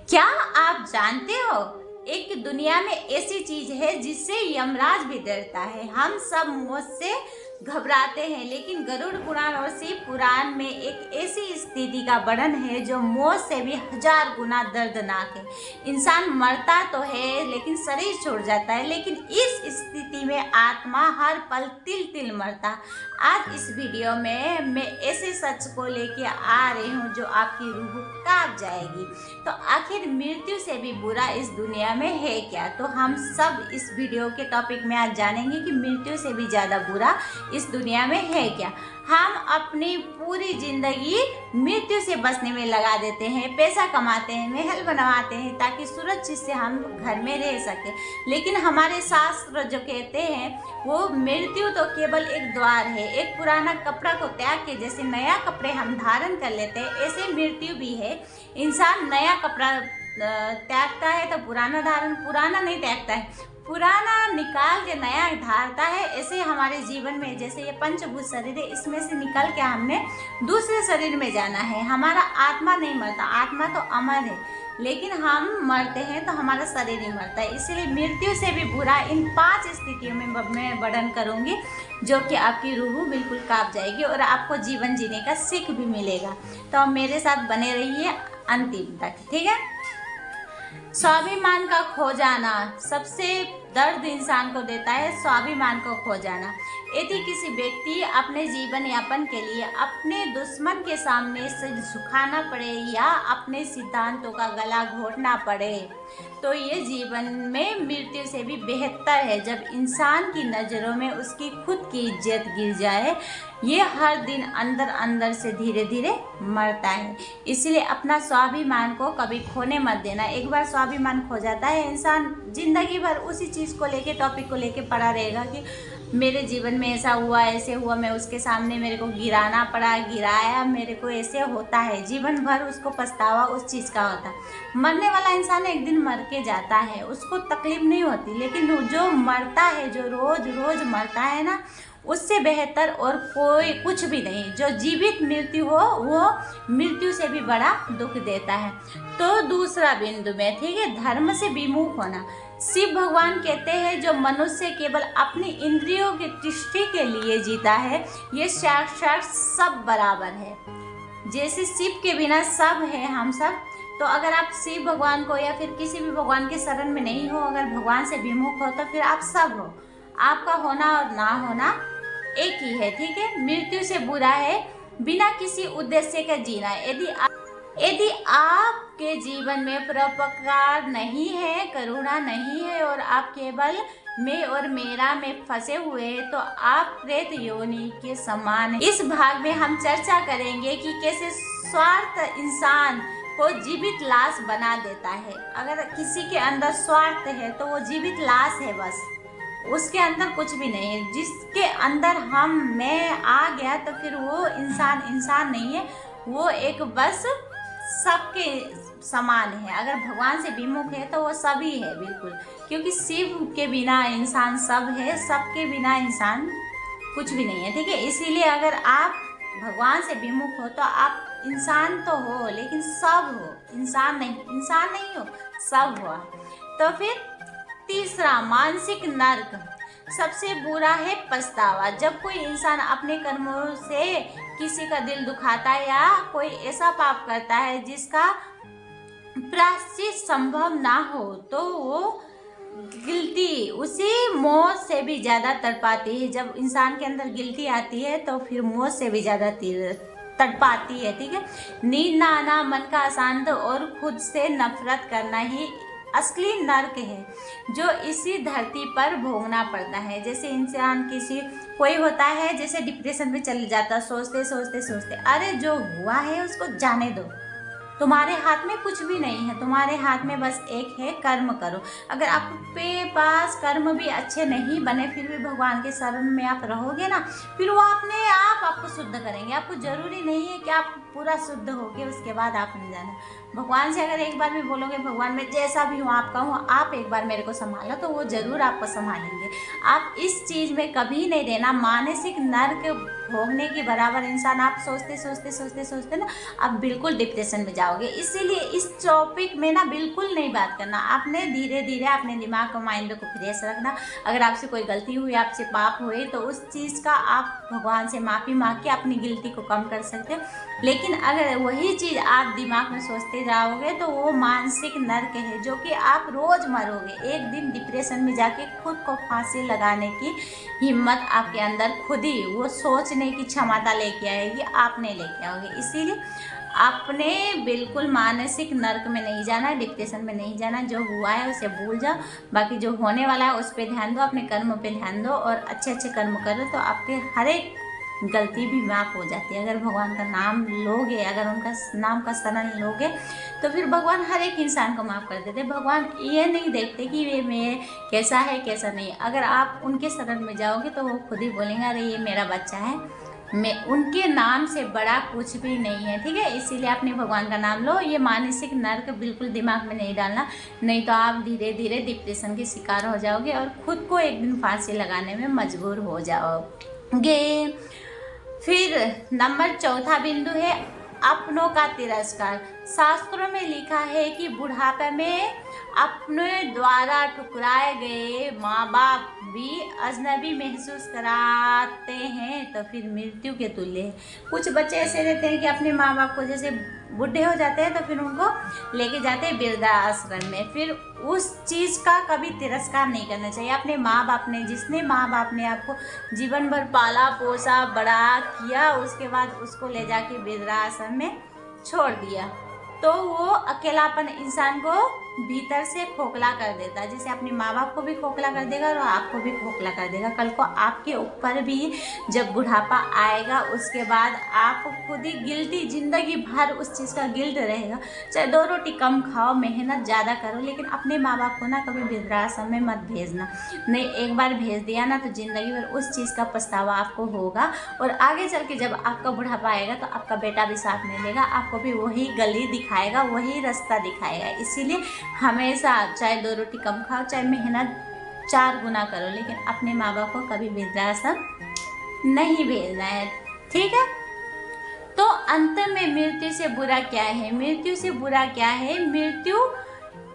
क्या आप जानते हो, एक दुनिया में ऐसी चीज है जिससे यमराज भी डरता है। हम सब मौत से घबराते हैं, लेकिन गरुड़ पुराण और शिव पुराण में एक ऐसी स्थिति का वर्णन है जो मौत से भी 1000 गुना दर्दनाक है। इंसान मरता तो है लेकिन शरीर छोड़ जाता है, लेकिन इस स्थिति में आत्मा हर पल तिल तिल मरता। आज इस वीडियो में मैं ऐसे सच को लेके आ रही हूँ जो आपकी रूह कांप जाएगी। तो आखिर मृत्यु से भी बुरा इस दुनिया में है क्या? तो हम सब इस वीडियो के टॉपिक में आज जानेंगे कि मृत्यु से भी ज़्यादा बुरा इस दुनिया में है क्या। हम अपनी पूरी जिंदगी मृत्यु से बचने में लगा देते हैं, पैसा कमाते हैं, महल बनवाते हैं ताकि सुरक्षित से हम घर में रह सके। लेकिन हमारे शास्त्र जो कहते हैं वो मृत्यु तो केवल एक द्वार है। एक पुराना कपड़ा को त्याग के जैसे नया कपड़े हम धारण कर लेते हैं, ऐसे मृत्यु भी है। इंसान नया कपड़ा त्यागता है तो पुराना नहीं त्यागता है, पुराना निकाल के नया धारता है। ऐसे हमारे जीवन में जैसे ये पंचभूत शरीर है, इसमें से निकल के हमने दूसरे शरीर में जाना है। हमारा आत्मा नहीं मरता, आत्मा तो अमर है, लेकिन हम मरते हैं तो हमारा शरीर ही मरता है। इसलिए मृत्यु से भी बुरा इन 5 स्थितियों में मैं वर्णन करूंगी जो कि आपकी रूह बिल्कुल कांप जाएगी और आपको जीवन जीने का सीख भी मिलेगा। तो मेरे साथ बने रहिए अंतिम तक, ठीक है। स्वाभिमान का खो जाना सबसे दर्द इंसान को देता है, स्वाभिमान को खो जाना। यदि किसी व्यक्ति अपने जीवन यापन के लिए अपने दुश्मन के सामने से झुकाना पड़े या अपने सिद्धांतों का गला घोटना पड़े तो ये जीवन में मृत्यु से भी बेहतर है। जब इंसान की नज़रों में उसकी खुद की इज्जत गिर जाए, ये हर दिन अंदर अंदर से धीरे धीरे मरता है। इसलिए अपना स्वाभिमान को कभी खोने मत देना। एक बार स्वाभिमान खो जाता है, इंसान जिंदगी भर उसी चीज़ को लेके, टॉपिक को लेके पड़ा रहेगा कि मेरे जीवन में ऐसा हुआ, ऐसे हुआ, मैं उसके सामने मेरे को गिराना पड़ा, गिराया, मेरे को ऐसे होता है। जीवन भर उसको पछतावा उस चीज़ का होता। मरने वाला इंसान एक दिन मर के जाता है, उसको तकलीफ नहीं होती, लेकिन जो मरता है, जो रोज रोज मरता है ना, उससे बेहतर और कोई कुछ भी नहीं। जो जीवित मृत्यु हो वो मृत्यु से भी बड़ा दुख देता है। तो दूसरा बिंदु में, ठीक है, धर्म से विमुख होना। शिव भगवान कहते हैं जो मनुष्य केवल अपनी इंद्रियों की तुष्टि के लिए जीता है, ये साक्षात सब बराबर है। जैसे शिव के बिना सब है हम सब, तो अगर आप शिव भगवान को या फिर किसी भी भगवान के शरण में नहीं हो, अगर भगवान से विमुख हो, तो फिर आप सब हो। आपका होना और ना होना एक ही है, ठीक है। मृत्यु से बुरा है बिना किसी उद्देश्य का जीना। यदि आपके जीवन में परोपकार नहीं है, करुणा नहीं है और आप केवल मैं और मेरा में फंसे हुए हैं, तो आप प्रेत योनि के समान हैं। इस भाग में हम चर्चा करेंगे कि कैसे स्वार्थ इंसान को जीवित लाश बना देता है। अगर किसी के अंदर स्वार्थ है तो वो जीवित लाश है, बस उसके अंदर कुछ भी नहीं है। जिसके अंदर मैं आ गया तो फिर वो इंसान नहीं है, वो एक बस सबके समान है। अगर भगवान से विमुख है तो वो सभी है बिल्कुल, क्योंकि शिव के बिना इंसान सब है, सबके बिना इंसान कुछ भी नहीं है, ठीक है। इसीलिए अगर आप भगवान से विमुख हो तो आप इंसान तो हो लेकिन सब हो, इंसान नहीं हो, सब हो। तो फिर तीसरा, मानसिक नर्क। सबसे बुरा है पछतावा। जब कोई इंसान अपने कर्मों से किसी का दिल दुखाता है या कोई ऐसा पाप करता है जिसका प्रायश्चित संभव ना हो, तो वो गिल्टी उसी मौत से भी ज़्यादा तड़पाती है। जब इंसान के अंदर गिल्टी आती है तो फिर मौत से भी ज़्यादा तड़पाती है, ठीक है। नींद ना आना, मन का अशांत और खुद से नफरत करना ही असली नर्क है जो इसी धरती पर भोगना पड़ता है। जैसे इंसान कोई होता है जैसे डिप्रेशन में चले जाता, सोचते सोचते सोचते, अरे जो हुआ है उसको जाने दो, तुम्हारे हाथ में कुछ भी नहीं है, तुम्हारे हाथ में बस एक है, कर्म करो। अगर आपके पास कर्म भी अच्छे नहीं बने फिर भी भगवान के शरण में आप रहोगे ना, फिर वो अपने आप आपको शुद्ध करेंगे। आपको जरूरी नहीं है कि आप पूरा शुद्ध होके उसके बाद आपने जाना। भगवान से अगर एक बार भी बोलोगे भगवान मैं जैसा भी हूँ आपका हूँ, आप एक बार मेरे को संभालो, तो वो ज़रूर आपको संभालेंगे। आप इस चीज़ में कभी नहीं रहना। मानसिक नर्क भोगने के बराबर इंसान आप सोचते सोचते सोचते सोचते ना आप बिल्कुल डिप्रेशन में जाओगे। इसीलिए इस टॉपिक में ना बिल्कुल नहीं बात करना। आपने धीरे धीरे अपने दिमाग को, माइंड को फ्रेश रखना। अगर आपसे कोई गलती हुई, आपसे पाप हुए, तो उस चीज़ का आप भगवान से माफ़ी मांग के अपनी गिल्टी को कम कर सकते हो। लेकिन अगर वही चीज़ आप दिमाग में सोचते जाओगे तो वो मानसिक नर्क है, जो कि आप रोज़ मरोगे। एक दिन डिप्रेशन में जाके खुद को फांसी लगाने की हिम्मत आपके अंदर खुद ही वो सोचने की क्षमता लेके आएगी, आप नहीं लेके आओगे। इसीलिए आपने बिल्कुल मानसिक नर्क में नहीं जाना, डिप्रेशन में नहीं जाना। जो हुआ है उसे भूल जाओ, बाकी जो होने वाला है उस पर ध्यान दो, अपने कर्म पे ध्यान दो और अच्छे अच्छे कर्म करो, तो आपके हर एक गलती भी माफ़ हो जाती है। अगर भगवान का नाम लोगे, अगर उनका नाम का शरण लोगे, तो फिर भगवान हर एक इंसान को माफ़ कर देते। भगवान ये नहीं देखते कि ये मैं कैसा है कैसा नहीं। अगर आप उनके शरण में जाओगे तो वो खुद ही बोलेंगे अरे ये मेरा बच्चा है, मैं उनके नाम से बड़ा कुछ भी नहीं है। ठीक है, इसीलिए अपने भगवान का नाम लो। ये मानसिक नर्क बिल्कुल दिमाग में नहीं डालना, नहीं तो आप धीरे धीरे डिप्रेशन के शिकार हो जाओगे और खुद को एक दिन फांसी लगाने में मजबूर हो जाओगे। फिर नंबर चौथा बिंदु है अपनों का तिरस्कार। शास्त्रों में लिखा है कि बुढ़ापे में अपने द्वारा ठुकराए गए माँ बाप भी अजनबी महसूस कराते हैं, तो फिर मृत्यु के तुल्य है। कुछ बच्चे ऐसे रहते हैं कि अपने माँ बाप को जैसे बूढ़े हो जाते हैं तो फिर उनको लेके जाते हैं वृद्धाश्रम में। फिर उस चीज़ का कभी तिरस्कार नहीं करना चाहिए। अपने माँ बाप ने, जिसने माँ बाप ने आपको जीवन भर पाला पोसा बड़ा किया, उसके बाद उसको ले जाके वृद्धाश्रम में छोड़ दिया, तो वो अकेलापन इंसान को भीतर से खोखला कर देता है। जैसे अपने माँ बाप को भी खोखला कर देगा और आपको भी खोखला कर देगा। कल को आपके ऊपर भी जब बुढ़ापा आएगा, उसके बाद आप खुद ही गिल्टी, जिंदगी भर उस चीज़ का गिल्ट रहेगा। चाहे 2 रोटी कम खाओ, मेहनत ज़्यादा करो, लेकिन अपने माँ बाप को ना कभी वृद्धाश्रम में मत भेजना। नहीं, एक बार भेज दिया ना तो ज़िंदगी भर उस चीज़ का पछतावा आपको होगा। और आगे चल के जब आपका बुढ़ापा आएगा तो आपका बेटा भी साथ नहीं देगा, आपको भी वही गली दिखाएगा, वही रास्ता दिखाएगा। इसीलिए हमेशा चाहे 2 रोटी कम खाओ, चाहे मेहनत 4 गुना करो, लेकिन अपने माँ बाप को कभी वृद्धाश्रम नहीं भेजना है। ठीक है, तो अंत में मृत्यु से बुरा क्या है? मृत्यु से बुरा क्या है? मृत्यु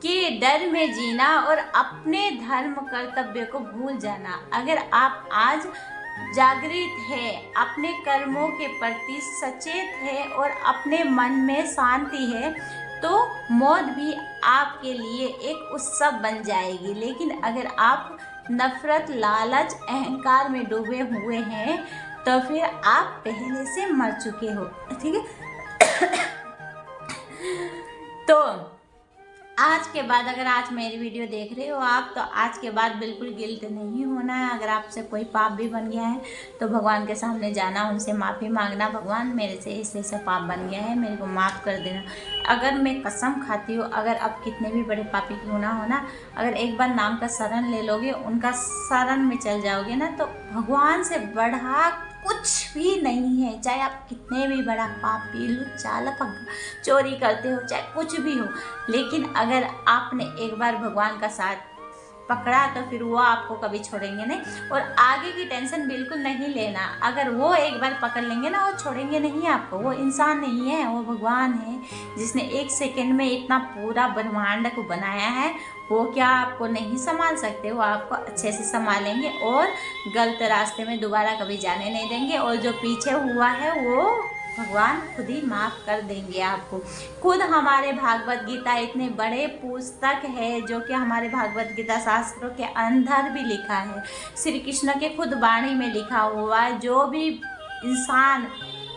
के डर में जीना और अपने धर्म कर्तव्य को भूल जाना। अगर आप आज जागृत है, अपने कर्मों के प्रति सचेत है और अपने मन में शांति है, तो मौत भी आपके लिए एक उत्सव बन जाएगी। लेकिन अगर आप नफरत, लालच, अहंकार में डूबे हुए हैं तो फिर आप पहले से मर चुके हो। ठीक है तो आज के बाद, अगर आज मेरी वीडियो देख रहे हो आप, तो आज के बाद बिल्कुल गिल्ट नहीं होना है। अगर आपसे कोई पाप भी बन गया है तो भगवान के सामने जाना, उनसे माफ़ी मांगना, भगवान मेरे से ऐसे पाप बन गया है, मेरे को माफ़ कर देना। अगर मैं कसम खाती हूँ, अगर आप कितने भी बड़े पापी क्यों ना हो ना, अगर एक बार नाम का शरण ले लोगे, उनका शरण में चल जाओगे ना, तो भगवान से बढ़ा कुछ भी नहीं है। चाहे आप कितने भी बड़ा पापी, लुच्चा, लफंगा, चोरी करते हो, चाहे कुछ भी हो, लेकिन अगर आपने एक बार भगवान का साथ पकड़ा तो फिर वो आपको कभी छोड़ेंगे नहीं। और आगे की टेंशन बिल्कुल नहीं लेना। अगर वो एक बार पकड़ लेंगे ना, वो छोड़ेंगे नहीं आपको। वो इंसान नहीं है, वो भगवान है, जिसने 1 सेकंड में इतना पूरा ब्रह्मांड को बनाया है। वो क्या आपको नहीं संभाल सकते? वो आपको अच्छे से संभालेंगे और गलत रास्ते में दोबारा कभी जाने नहीं देंगे। और जो पीछे हुआ है वो भगवान खुद ही माफ़ कर देंगे आपको। खुद हमारे भागवत गीता इतने बड़े पुस्तक है, जो कि हमारे भागवत गीता शास्त्रों के अंदर भी लिखा है, श्री कृष्ण के खुद वाणी में लिखा हुआ है। जो भी इंसान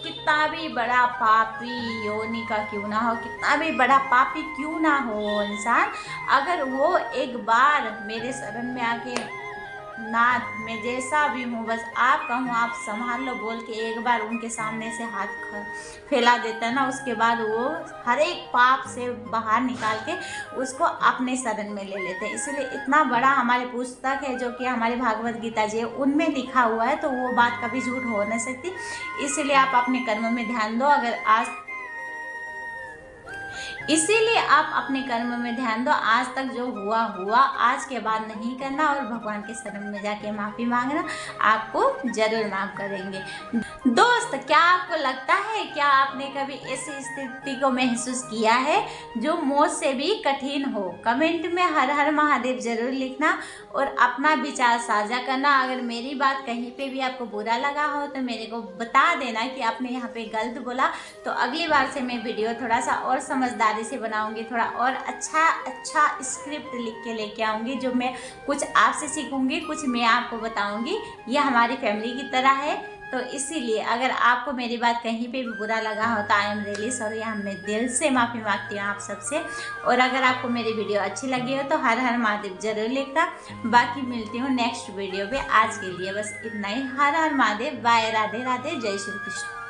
कितना भी बड़ा पापी योनि का क्यों ना हो, कितना भी बड़ा पापी क्यों ना हो इंसान, अगर वो एक बार मेरे शरण में आके नाथ मैं जैसा भी हूँ, बस आप कहूँ आप संभाल लो बोल के एक बार उनके सामने से हाथ फैला देता है ना, उसके बाद वो हर एक पाप से बाहर निकाल के उसको अपने शरण में ले लेते हैं। इसलिए इतना बड़ा हमारे पुस्तक है जो कि हमारे भागवत गीता जी है, उनमें लिखा हुआ है, तो वो बात कभी झूठ हो नहीं सकती। इसलिए आप अपने कर्मों में ध्यान दो। अगर आज इसीलिए आप अपने कर्म में ध्यान दो। आज तक जो हुआ हुआ, आज के बाद नहीं करना और भगवान के शरण में जाके माफ़ी मांगना, आपको जरूर माफ़ करेंगे। दोस्त, क्या आपको लगता है, क्या आपने कभी ऐसी स्थिति को महसूस किया है जो मौत से भी कठिन हो? कमेंट में हर हर महादेव जरूर लिखना और अपना विचार साझा करना। अगर मेरी बात कहीं पे भी आपको बुरा लगा हो तो मेरे को बता देना कि आपने यहाँ पे गलत बोला, तो अगली बार से मैं वीडियो थोड़ा सा और समझदारी से बनाऊंगी, थोड़ा और अच्छा स्क्रिप्ट लिख के लेके आऊँगी, जो मैं कुछ आपसे सीखूंगी, कुछ मैं आपको बताऊंगी। ये हमारी फैमिली की तरह है। तो इसीलिए अगर आपको मेरी बात कहीं पे भी बुरा लगा हो तो आई एम रियली सॉरी, मैं दिल से माफ़ी मांगती हूँ आप सबसे। और अगर आपको मेरी वीडियो अच्छी लगी हो तो हर हर महादेव जरूर लिखना। बाकी मिलती हूँ नेक्स्ट वीडियो पे। आज के लिए बस इतना ही। हर हर महादेव, बाय, राधे राधे, जय श्री कृष्ण।